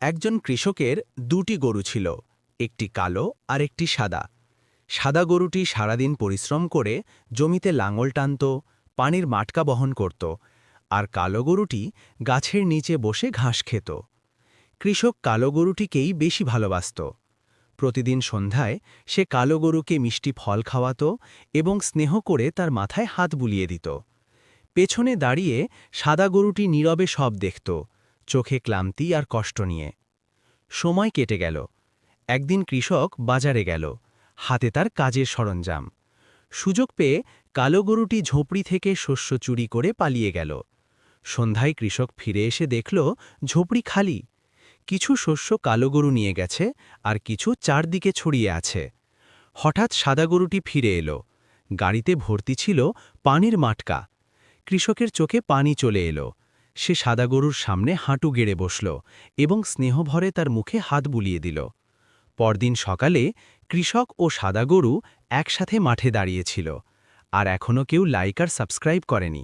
একজন কৃষকের দুটি গরু ছিল, একটি কালো আর একটি সাদা। সাদা গরুটি সারাদিন পরিশ্রম করে জমিতে লাঙল টানত, পানির মাটকা বহন করত, আর কালো গরুটি গাছের নিচে বসে ঘাস খেত। কৃষক কালো গরুটিকেই বেশি ভালোবাসত। প্রতিদিন সন্ধ্যায় সে কালো গরুকে মিষ্টি ফল খাওয়াত এবং স্নেহ করে তার মাথায় হাত বুলিয়ে দিত। পেছনে দাঁড়িয়ে সাদা গরুটি নীরবে সব দেখত, চোখে ক্লান্তি আর কষ্ট নিয়ে। সময় কেটে গেল। একদিন কৃষক বাজারে গেল, হাতে তার কাজের সরঞ্জাম। সুযোগ পেয়ে কালো গরুটি ঝোপড়ি থেকে শস্য চুরি করে পালিয়ে গেল। সন্ধ্যায় কৃষক ফিরে এসে দেখল ঝোপড়ি খালি। কিছু শস্য কালো গরু নিয়ে গেছে আর কিছু চারদিকে ছড়িয়ে আছে। হঠাৎ সাদা গরুটি ফিরে এলো। গাড়িতে ভর্তি ছিল পানির মাটকা। কৃষকের চোখে পানি চলে এলো। সে সাদা গরুর সামনে হাঁটু গেড়ে বসল এবং স্নেহভরে তার মুখে হাত বুলিয়ে দিল। পরদিন সকালে কৃষক ও সাদা গরু একসাথে মাঠে দাঁড়িয়েছিল, আর এখনও কেউ লাইক আর সাবস্ক্রাইব করেনি।